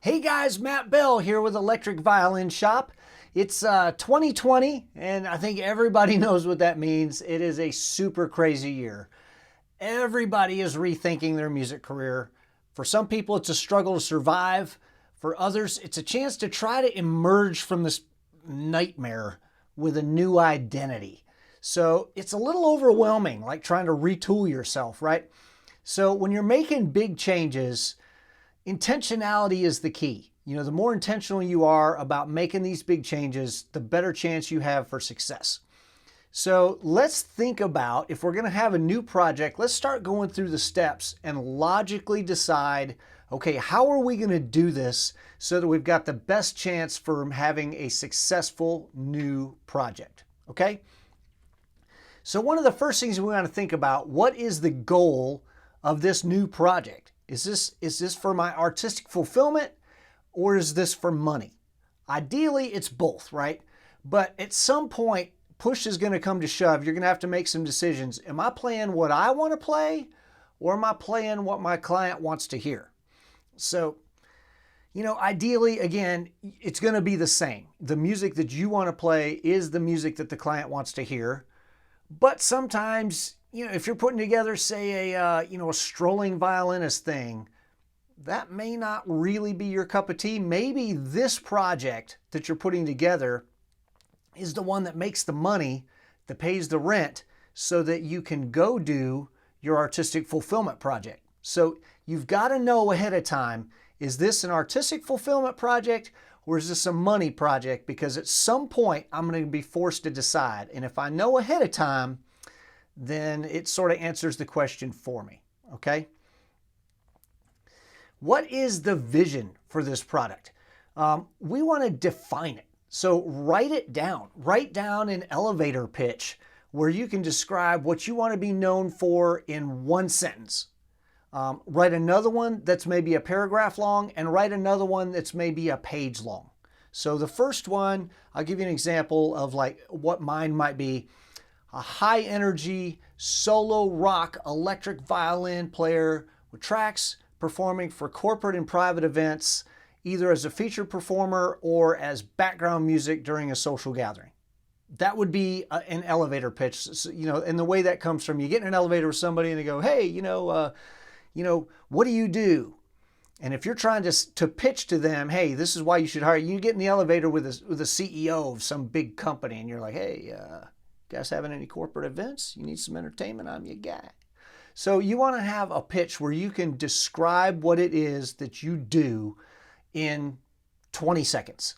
Hey guys, Matt Bell here with Electric Violin Shop. It's 2020, and I think everybody knows what that means. It is a super crazy year. Everybody is rethinking their music career. For some people, it's a struggle to survive. For others, it's a chance to try to emerge from this nightmare with a new identity. So it's a little overwhelming, like trying to retool yourself, right? So when you're making big changes, intentionality is the key. The more intentional you are about making these big changes, the better chance you have for success. So let's think about, if we're going to have a new project, let's start going through the steps and logically decide, okay, how are we going to do this so that we've got the best chance for having a successful new project, okay? So one of the first things we want to think about, what is the goal of this new project? Is this for my artistic fulfillment, or is this for money? Ideally, it's both, right? But at some point, push is going to come to shove. You're going to have to make some decisions. Am I playing what I want to play, or am I playing what my client wants to hear? So, ideally, again, it's going to be the same. The music that you want to play is the music that the client wants to hear. But sometimes, if you're putting together, say, a strolling violinist thing, that may not really be your cup of tea. Maybe this project that you're putting together is the one that makes the money, that pays the rent, so that you can go do your artistic fulfillment project. So you've got to know ahead of time, is this an artistic fulfillment project, or is this a money project? Because at some point, I'm going to be forced to decide. And if I know ahead of time, then it sort of answers the question for me, okay? What is the vision for this product? We want to define it. So write it down. Write down an elevator pitch where you can describe what you want to be known for in one sentence. Write another one that's maybe a paragraph long, and write another one that's maybe a page long. So the first one, I'll give you an example of like what mine might be. A high energy solo rock electric violin player with tracks performing for corporate and private events, either as a featured performer or as background music during a social gathering. That would be an elevator pitch. So, and the way that comes from, you get in an elevator with somebody and they go, hey, what do you do? And if you're trying to pitch to them, hey, this is why you should hire, you get in the elevator with a CEO of some big company and you're like, hey, guys having any corporate events? You need some entertainment? I'm your guy. So you want to have a pitch where you can describe what it is that you do in 20 seconds.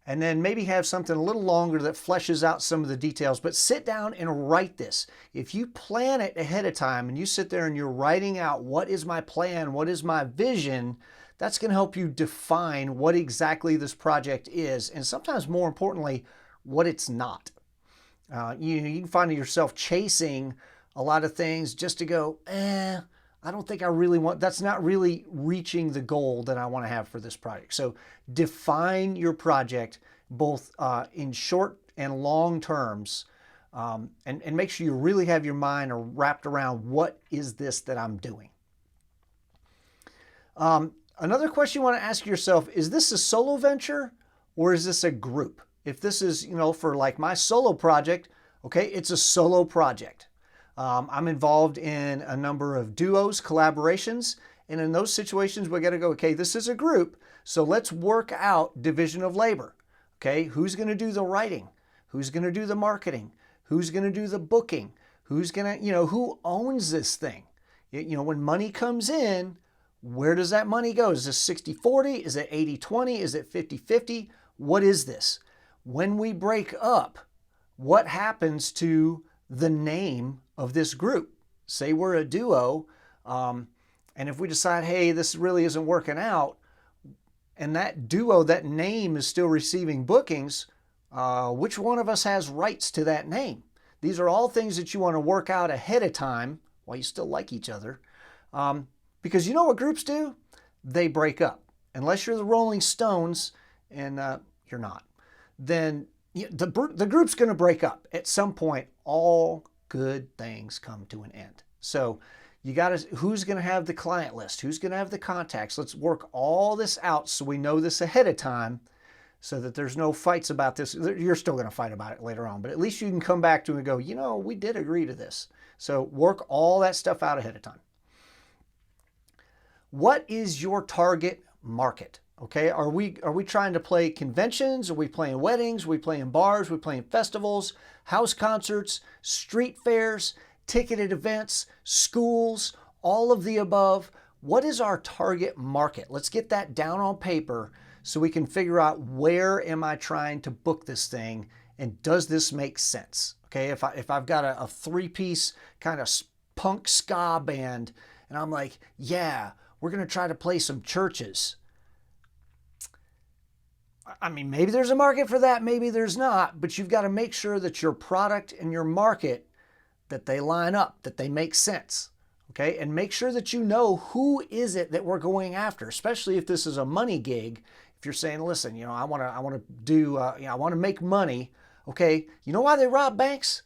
And then maybe have something a little longer that fleshes out some of the details. But sit down and write this. If you plan it ahead of time and you sit there and you're writing out, what is my plan, what is my vision, that's going to help you define what exactly this project is. And sometimes more importantly, what it's not. You can find yourself chasing a lot of things just to go, I don't think I really want, that's not really reaching the goal that I want to have for this project. So define your project both in short and long terms, and make sure you really have your mind wrapped around, what is this that I'm doing? Another question you want to ask yourself, is this a solo venture or is this a group? If this is, for like my solo project, okay, it's a solo project. I'm involved in a number of duos, collaborations, and in those situations, we got to go, okay, this is a group, so let's work out division of labor. Okay, who's going to do the writing? Who's going to do the marketing? Who's going to do the booking? Who's going to, who owns this thing? When money comes in, where does that money go? Is this 60-40? Is it 80-20? Is it 50-50? What is this? When we break up, what happens to the name of this group? Say we're a duo, and if we decide, hey, this really isn't working out, and that duo, that name is still receiving bookings, which one of us has rights to that name? These are all things that you want to work out ahead of time while you still like each other, because you know what groups do? They break up. Unless you're the Rolling Stones, and you're not, then the group's going to break up. At some point, all good things come to an end. So You got to, who's going to have the client list? Who's going to have the contacts? Let's work all this out so we know this ahead of time so that there's no fights about this. You're still going to fight about it later on, but at least you can come back to it and go, you know, we did agree to this. So work all that stuff out ahead of time. What is your target market? Okay, are we trying to play conventions? Are we playing weddings? Are we playing bars? Are we playing festivals, house concerts, street fairs, ticketed events, schools, all of the above? What is our target market? Let's get that down on paper so we can figure out where am I trying to book this thing and does this make sense? Okay, if I've got a three-piece kind of punk ska band and I'm like, yeah, we're going to try to play some churches. I mean, maybe there's a market for that, maybe there's not, but you've got to make sure that your product and your market, that they line up, that they make sense, okay? And make sure that you know who is it that we're going after, especially if this is a money gig. If you're saying, listen, you know, I want to do, I want to make money, okay? You know why they rob banks?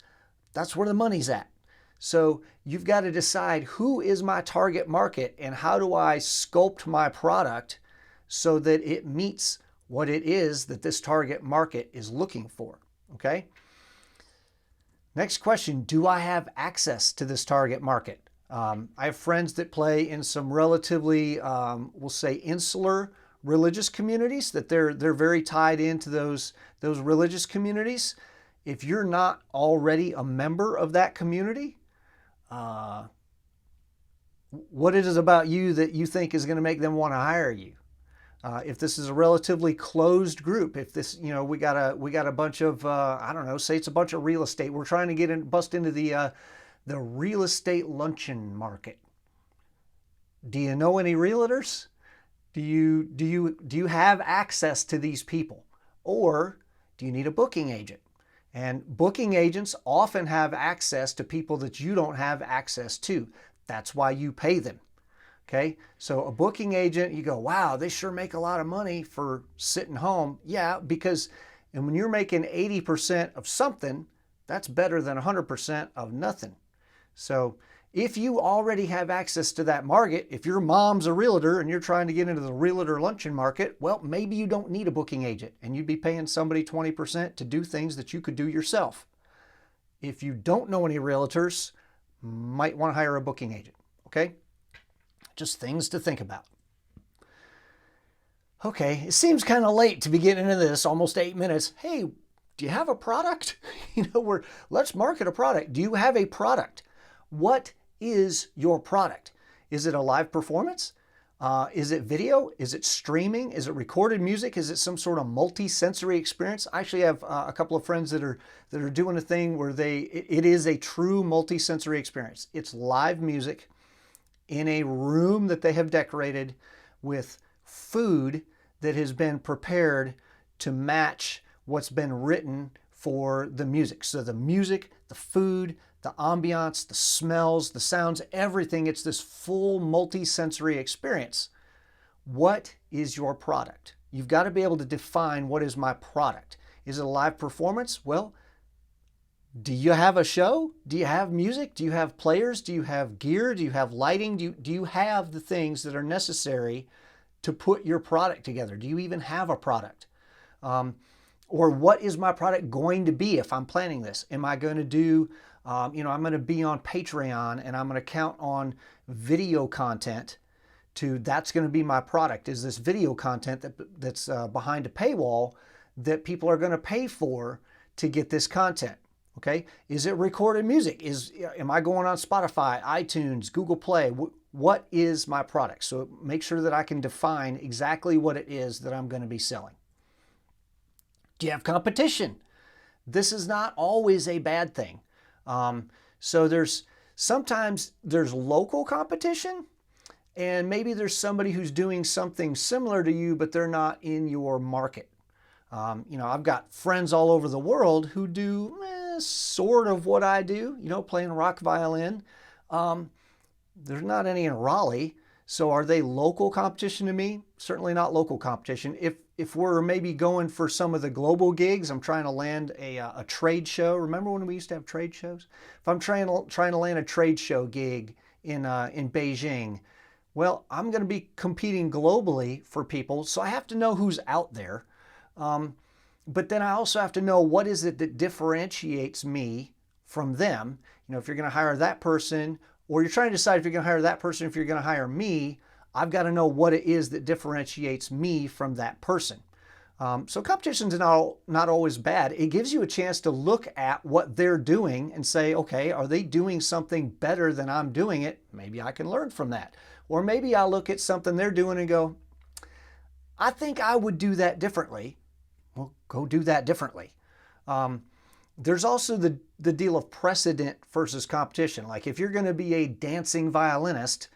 That's where the money's at. So you've got to decide who is my target market and how do I sculpt my product so that it meets what it is that this target market is looking for, okay? Next question, do I have access to this target market? I have friends that play in some relatively, we'll say, insular religious communities, that they're very tied into those religious communities. If you're not already a member of that community, what it is about you that you think is going to make them want to hire you? If this is a relatively closed group, if this, you know, we got a bunch of, I don't know, say it's a bunch of real estate. We're trying to bust into the real estate luncheon market. Do you know any realtors? Do you have access to these people? Or do you need a booking agent? And booking agents often have access to people that you don't have access to. That's why you pay them. Okay, so a booking agent, you go, wow, they sure make a lot of money for sitting home. Yeah, because and when you're making 80% of something, that's better than 100% of nothing. So if you already have access to that market, if your mom's a realtor and you're trying to get into the realtor luncheon market, well, maybe you don't need a booking agent and you'd be paying somebody 20% to do things that you could do yourself. If you don't know any realtors, might want to hire a booking agent, okay? Just things to think about. Okay, it seems kind of late to be getting into this, almost 8 minutes. Hey, do you have a product? Let's market a product. Do you have a product? What is your product? Is it a live performance? Is it video? Is it streaming? Is it recorded music? Is it some sort of multi-sensory experience? I actually have a couple of friends that are doing a thing where it is a true multi-sensory experience. It's live music in a room that they have decorated with food that has been prepared to match what's been written for the music. So the music, the food, the ambiance, the smells, the sounds, everything, it's this full multi-sensory experience. What is your product? You've got to be able to define what is my product. Is it a live performance? Well, do you have a show? Do you have music? Do you have players? Do you have gear? Do you have lighting? Do you have the things that are necessary to put your product together? Do you even have a product? Or what is my product going to be if I'm planning this? Am I going to do, I'm going to be on Patreon and I'm going to count on video content that's going to be my product. Is this video content that's behind a paywall that people are going to pay for to get this content? Okay, is it recorded music? Am I going on Spotify, iTunes, Google Play? What is my product? So make sure that I can define exactly what it is that I'm going to be selling. Do you have competition? This is not always a bad thing. So sometimes there's local competition, and maybe there's somebody who's doing something similar to you, but they're not in your market. I've got friends all over the world who do sort of what I do, playing rock violin. There's not any in Raleigh. So are they local competition to me? Certainly not local competition. If we're maybe going for some of the global gigs, I'm trying to land a trade show. Remember when we used to have trade shows? If I'm trying to land a trade show gig in Beijing. Well, I'm going to be competing globally for people, so I have to know who's out there. But then I also have to know what is it that differentiates me from them. You know, if you're going to hire that person, or you're trying to decide if you're going to hire that person, if you're going to hire me, I've got to know what it is that differentiates me from that person. So competition's not always bad. It gives you a chance to look at what they're doing and say, okay, are they doing something better than I'm doing it? Maybe I can learn from that. Or maybe I'll look at something they're doing and go, I think I would do that differently. Well, go do that differently. There's also the deal of precedent versus competition. Like if you're going to be a dancing violinist,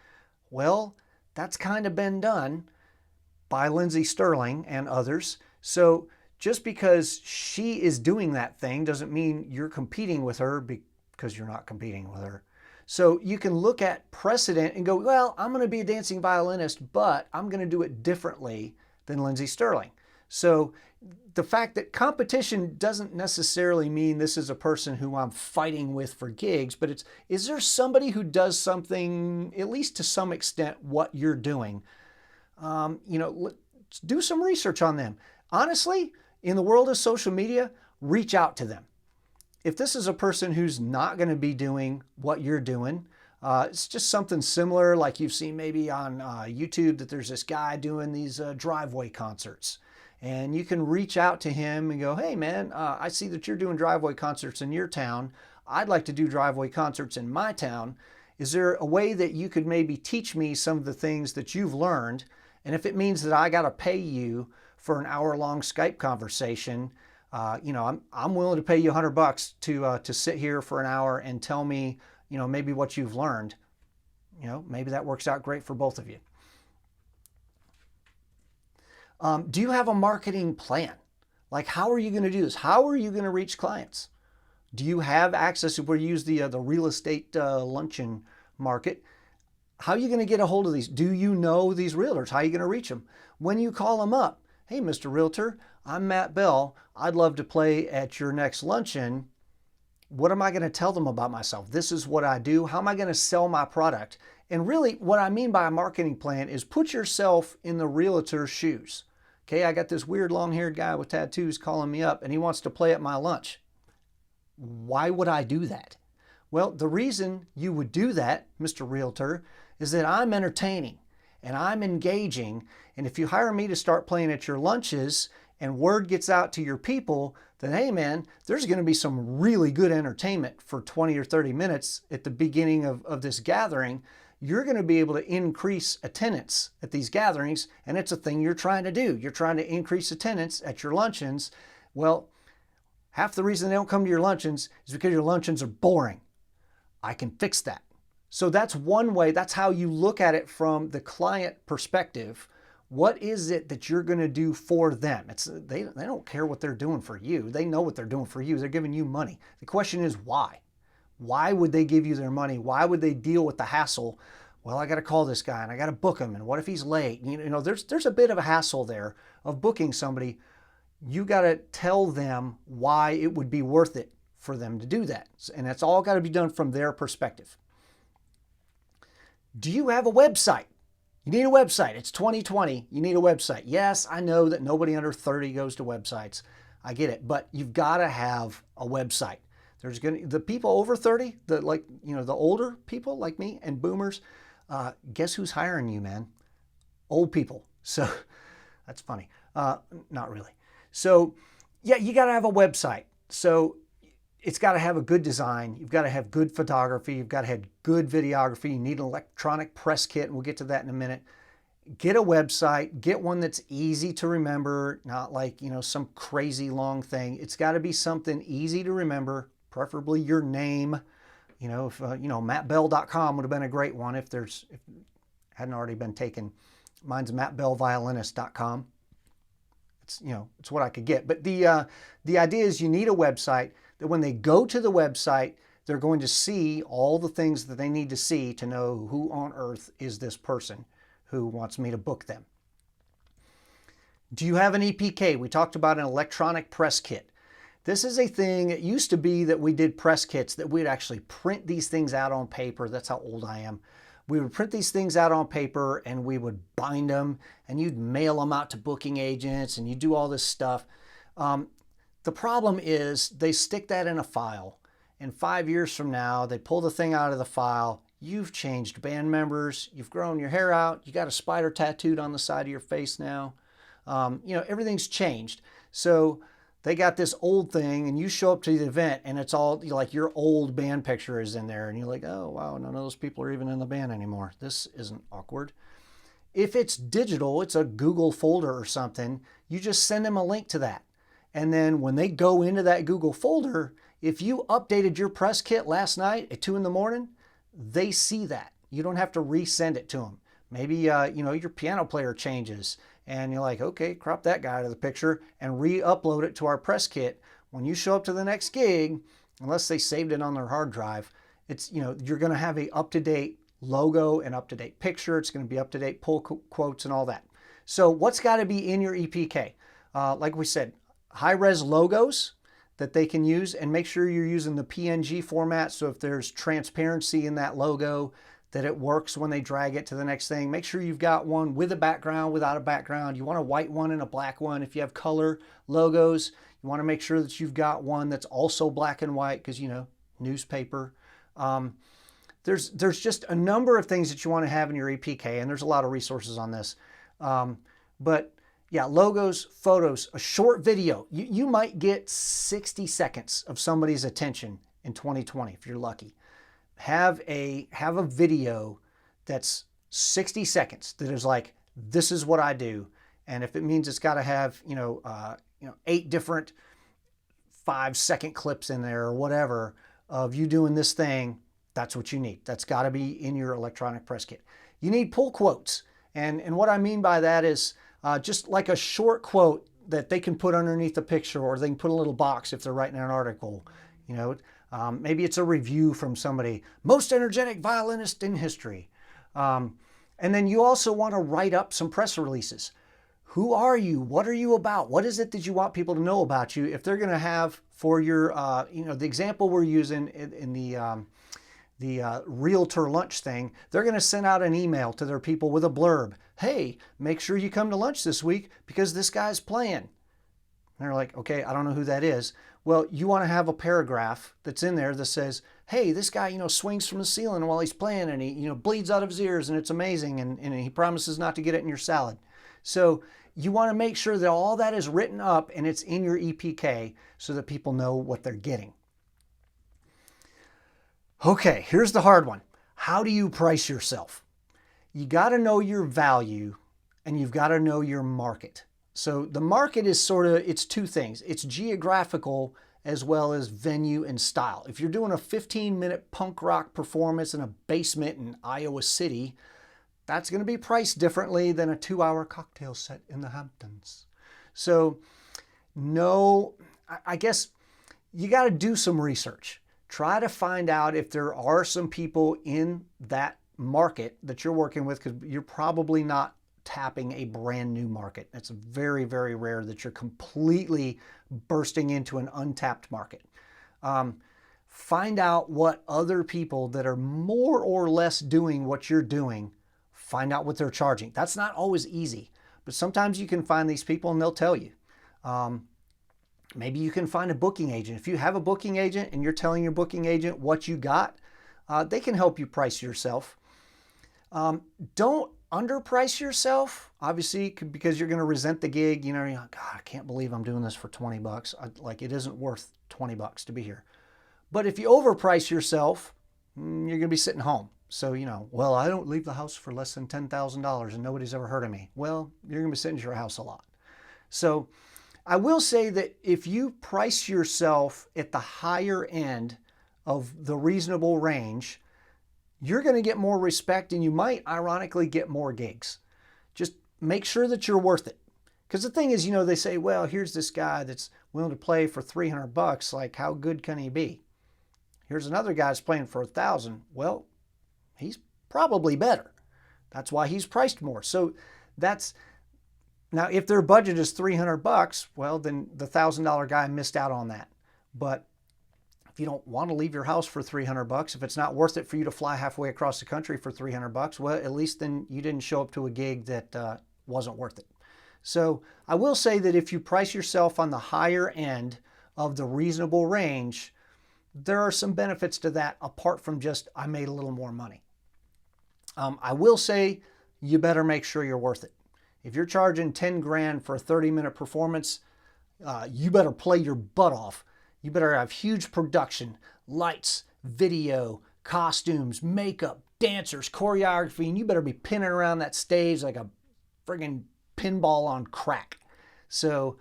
well, that's kind of been done by Lindsey Stirling and others. So just because she is doing that thing doesn't mean you're competing with her, because you're not competing with her. So you can look at precedent and go, well, I'm going to be a dancing violinist, but I'm going to do it differently than Lindsey Stirling. So the fact that competition doesn't necessarily mean this is a person who I'm fighting with for gigs, but is there somebody who does something, at least to some extent, what you're doing? Do some research on them. Honestly, in the world of social media, reach out to them. If this is a person who's not going to be doing what you're doing, it's just something similar like you've seen maybe on YouTube, that there's this guy doing these driveway concerts. And you can reach out to him and go, hey man, I see that you're doing driveway concerts in your town. I'd like to do driveway concerts in my town. Is there a way that you could maybe teach me some of the things that you've learned? And if it means that I got to pay you for an hour-long Skype conversation, I'm willing to pay you $100 to sit here for an hour and tell me, maybe what you've learned. Maybe that works out great for both of you. Do you have a marketing plan? Like, how are you going to do this? How are you going to reach clients? Do you have access to where you use the real estate luncheon market? How are you going to get a hold of these? Do you know these realtors? How are you going to reach them? When you call them up, hey, Mr. Realtor, I'm Matt Bell. I'd love to play at your next luncheon. What am I going to tell them about myself? This is what I do. How am I going to sell my product? And really, what I mean by a marketing plan is put yourself in the realtor's shoes. Okay, I got this weird long-haired guy with tattoos calling me up and he wants to play at my lunch. Why would I do that? Well, the reason you would do that, Mr. Realtor, is that I'm entertaining and I'm engaging. And if you hire me to start playing at your lunches and word gets out to your people, then hey man, there's going to be some really good entertainment for 20 or 30 minutes at the beginning of this gathering. You're going to be able to increase attendance at these gatherings, and it's a thing you're trying to do. You're trying to increase attendance at your luncheons. Well, half the reason they don't come to your luncheons is because your luncheons are boring. I can fix that. So that's one way. That's how you look at it from the client perspective. What is it that you're going to do for them? They don't care what they're doing for you. They know what they're doing for you. They're giving you money. The question is why? Why would they give you their money? Why would they deal with the hassle? Well, I got to call this guy and I got to book him. And what if he's late? There's a bit of a hassle there of booking somebody. You got to tell them why it would be worth it for them to do that. And that's all got to be done from their perspective. Do you have a website? You need a website. It's 2020. You need a website. Yes, I know that nobody under 30 goes to websites. I get it. But you've got to have a website. The people over 30, the older people like me and boomers, guess who's hiring you, man? Old people. So that's funny. Not really. So yeah, you got to have a website. So it's got to have a good design. You've got to have good photography. You've got to have good videography. You need an electronic press kit, and we'll get to that in a minute. Get a website. Get one that's easy to remember, not like, some crazy long thing. It's got to be something easy to remember, preferably your name. If mattbell.com would have been a great one if it hadn't already been taken. Mine's mattbellviolinist.com. It's what I could get. But the idea is you need a website that when they go to the website, they're going to see all the things that they need to see to know who on earth is this person who wants me to book them. Do you have an EPK? We talked about an electronic press kit. This is a thing, it used to be that we did press kits, that we'd actually print these things out on paper. That's how old I am. We would print these things out on paper and we would bind them and you'd mail them out to booking agents and you do all this stuff. The problem is they stick that in a file, and 5 years from now, they pull the thing out of the file. You've changed band members, you've grown your hair out, you got a spider tattooed on the side of your face now. Everything's changed. So they got this old thing and you show up to the event and it's all like your old band picture is in there and you're like, oh wow, none of those people are even in the band anymore. This isn't awkward. If it's digital, it's a Google folder or something, you just send them a link to that. And then when they go into that Google folder, if you updated your press kit last night at 2 in the morning, they see that. You don't have to resend it to them. Maybe your piano player changes and you're like, okay, crop that guy out of the picture and re-upload it to our press kit. When you show up to the next gig, unless they saved it on their hard drive, you're going to have a up-to-date logo and up-to-date picture. It's going to be up-to-date pull quotes and all that. So what's got to be in your EPK? Like we said, high-res logos that they can use, and make sure you're using the PNG format. So if there's transparency in that logo, that it works when they drag it to the next thing. Make sure you've got one with a background, without a background. You want a white one and a black one. If you have color logos, you want to make sure that you've got one that's also black and white because, newspaper. There's just a number of things that you want to have in your EPK, and there's a lot of resources on this. But yeah, logos, photos, a short video. You might get 60 seconds of somebody's attention in 2020 if you're lucky. Have a video that's 60 seconds that is like, this is what I do. And if it means it's got to have 8 different 5-second clips in there or whatever of you doing this thing, that's what you need. That's got to be in your electronic press kit. You need pull quotes. And what I mean by that is just like a short quote that they can put underneath a picture, or they can put a little box if they're writing an article. Maybe it's a review from somebody, most energetic violinist in history. And then you also want to write up some press releases. Who are you? What are you about? What is it that you want people to know about you? If they're going to have for your, the example we're using in the realtor lunch thing, they're going to send out an email to their people with a blurb. Hey, make sure you come to lunch this week because this guy's playing. And they're like, okay, I don't know who that is. Well, you want to have a paragraph that's in there that says, hey, this guy, swings from the ceiling while he's playing and he, bleeds out of his ears and it's amazing and he promises not to get it in your salad. So you want to make sure that all that is written up and it's in your EPK so that people know what they're getting. Okay, here's the hard one. How do you price yourself? You got to know your value and you've got to know your market. So the market is it's 2 things. It's geographical as well as venue and style. If you're doing a 15-minute punk rock performance in a basement in Iowa City, that's going to be priced differently than a 2-hour cocktail set in the Hamptons. So I guess you got to do some research. Try to find out if there are some people in that market that you're working with, because you're probably not tapping a brand new market. It's very, very rare that you're completely bursting into an untapped market. Find out what other people that are more or less doing what you're doing, find out what they're charging. That's not always easy, but sometimes you can find these people and they'll tell you. Maybe you can find a booking agent. If you have a booking agent and you're telling your booking agent what you got, they can help you price yourself. Don't underprice yourself, obviously, because you're going to resent the gig. You're like, God, I can't believe I'm doing this for 20 bucks. It isn't worth 20 bucks to be here. But if you overprice yourself, you're going to be sitting home. So, well, I don't leave the house for less than $10,000 and nobody's ever heard of me. Well, you're going to be sitting at your house a lot. So I will say that if you price yourself at the higher end of the reasonable range, you're going to get more respect and you might ironically get more gigs. Just make sure that you're worth it. Because the thing is, they say, well, here's this guy that's willing to play for 300 bucks. Like, how good can he be? Here's another guy that's playing for 1,000. Well, he's probably better. That's why he's priced more. So now if their budget is 300 bucks, well, then the $1,000 guy missed out on that. But if you don't want to leave your house for $300, if it's not worth it for you to fly halfway across the country for $300, well, at least then you didn't show up to a gig that wasn't worth it. So I will say that if you price yourself on the higher end of the reasonable range, there are some benefits to that apart from just I made a little more money. I will say you better make sure you're worth it. If you're charging 10 grand for a 30-minute performance, you better play your butt off. You better have huge production, lights, video, costumes, makeup, dancers, choreography, and you better be pinning around that stage like a friggin' pinball on crack. So,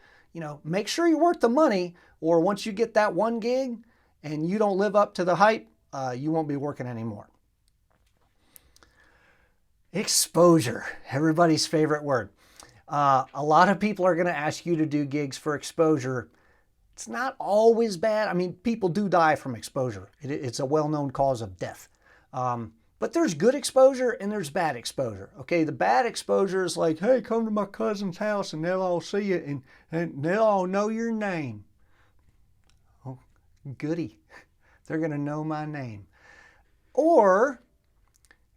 make sure you're worth the money, or once you get that one gig and you don't live up to the hype, you won't be working anymore. Exposure, everybody's favorite word. A lot of people are going to ask you to do gigs for exposure. It's not always bad. I mean, people do die from exposure. It's a well-known cause of death. But there's good exposure and there's bad exposure. Okay, the bad exposure is like, hey, come to my cousin's house and they'll all see you and they'll all know your name. Oh, goody. They're going to know my name. Or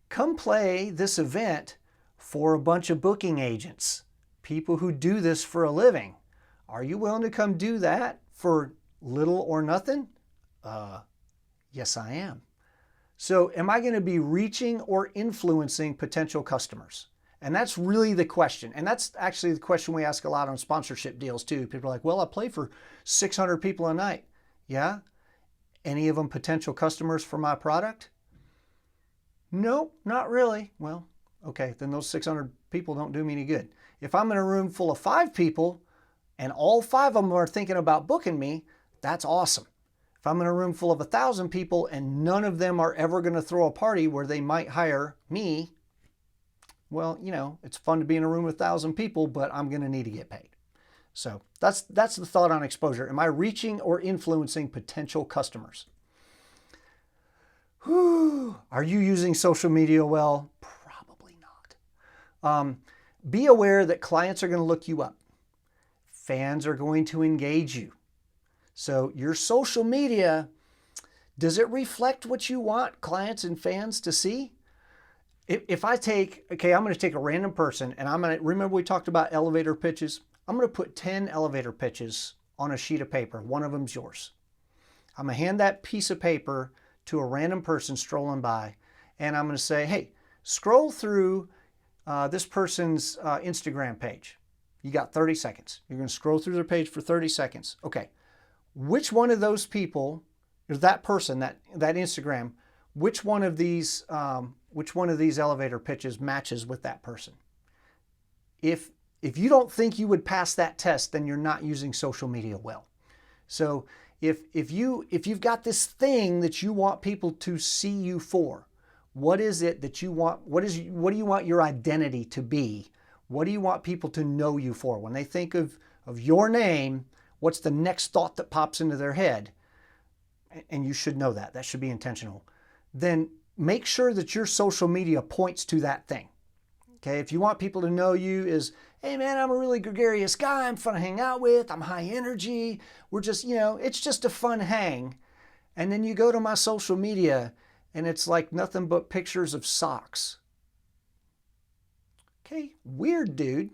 come play this event for a bunch of booking agents, people who do this for a living. Are you willing to come do that for little or nothing? Yes, I am. So am I going to be reaching or influencing potential customers? And that's really the question. And that's actually the question we ask a lot on sponsorship deals too. People are like, well, I play for 600 people a night. Yeah? Any of them potential customers for my product? No, not really. Well, okay, then those 600 people don't do me any good. If I'm in a room full of 5 people and all 5 of them are thinking about booking me, that's awesome. If I'm in a room full of 1,000 people and none of them are ever going to throw a party where they might hire me, well, it's fun to be in a room with 1,000 people, but I'm going to need to get paid. So that's the thought on exposure. Am I reaching or influencing potential customers? Are you using social media well? Probably not. Be aware that clients are going to look you up. Fans are going to engage you. So your social media, does it reflect what you want clients and fans to see? If I'm going to take a random person and remember we talked about elevator pitches? I'm going to put 10 elevator pitches on a sheet of paper. One of them's yours. I'm going to hand that piece of paper to a random person strolling by, and I'm going to say, hey, scroll through this person's Instagram page. You got 30 seconds. You're going to scroll through their page for 30 seconds. Okay. Which one of those people, or that person, that Instagram, which one of these elevator pitches matches with that person? If you don't think you would pass that test, then you're not using social media well. So if you've got this thing that you want people to see you for, what is it that you want? What do you want your identity to be? What do you want people to know you for? When they think of your name, what's the next thought that pops into their head? And you should know that. That should be intentional. Then make sure that your social media points to that thing. Okay, if you want people to know you as, hey man, I'm a really gregarious guy, I'm fun to hang out with, I'm high energy, we're just, it's just a fun hang. And then you go to my social media and it's like nothing but pictures of socks. Okay, weird dude.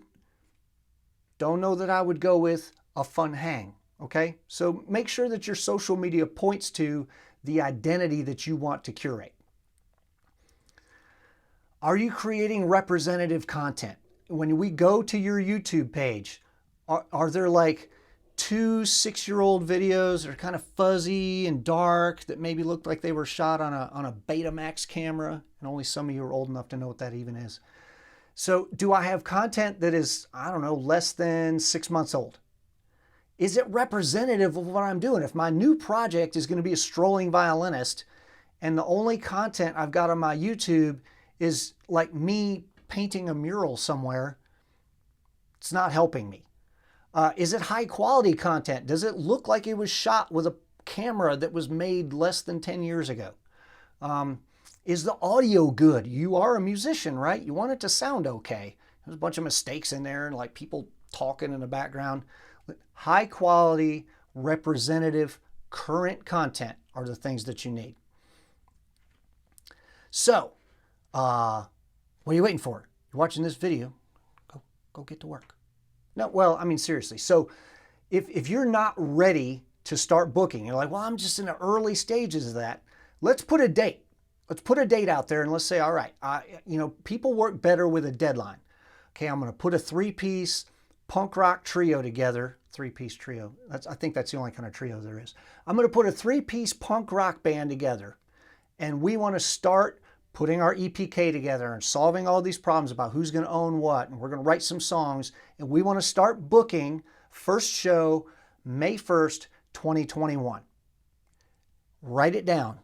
Don't know that I would go with a fun hang, okay? So make sure that your social media points to the identity that you want to curate. Are you creating representative content? When we go to your YouTube page, are there like 2 6-year-old videos that are kind of fuzzy and dark that maybe look like they were shot on a Betamax camera? And only some of you are old enough to know what that even is. So do I have content that is, less than 6 months old? Is it representative of what I'm doing? If my new project is going to be a strolling violinist and the only content I've got on my YouTube is like me painting a mural somewhere, it's not helping me. Is it high quality content? Does it look like it was shot with a camera that was made less than 10 years ago? Is the audio good? You are a musician, right? You want it to sound okay. There's a bunch of mistakes in there and like people talking in the background. High quality, representative current content are the things that you need. So, what are you waiting for? You're watching this video, go get to work. No, well, I mean, seriously. So if you're not ready to start booking, you're like, well, I'm just in the early stages of that. Let's put a date. Let's put a date out there and let's say, all right, people work better with a deadline. Okay, I'm going to put a 3-piece punk rock trio together. 3-piece trio. I think that's the only kind of trio there is. I'm going to put a 3-piece punk rock band together, and we want to start putting our EPK together and solving all these problems about who's going to own what, and we're going to write some songs, and we want to start booking first show May 1st, 2021. Write it down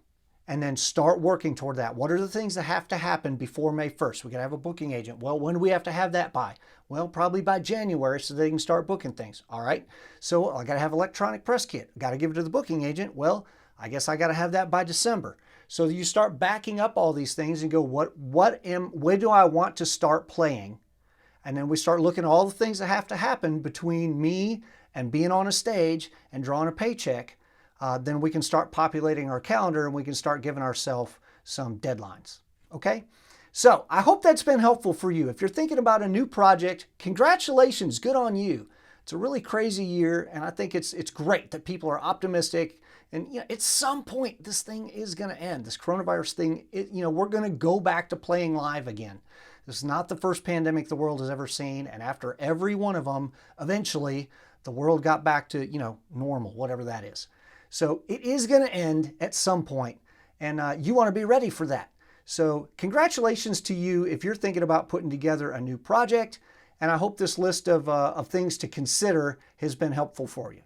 and then start working toward that. What are the things that have to happen before May 1st? We got to have a booking agent. Well, when do we have to have that by? Well, probably by January so they can start booking things. All right. So I got to have electronic press kit. Got to give it to the booking agent. Well, I guess I got to have that by December. So you start backing up all these things and go, when do I want to start playing? And then we start looking at all the things that have to happen between me and being on a stage and drawing a paycheck. Then we can start populating our calendar and we can start giving ourselves some deadlines. Okay? So I hope that's been helpful for you. If you're thinking about a new project, congratulations, good on you. It's a really crazy year, and I think it's great that people are optimistic. And at some point, this thing is going to end. This coronavirus thing, we're going to go back to playing live again. This is not the first pandemic the world has ever seen, and after every one of them, eventually, the world got back to normal, whatever that is. So it is going to end at some point, and you want to be ready for that. So congratulations to you if you're thinking about putting together a new project, and I hope this list of things to consider has been helpful for you.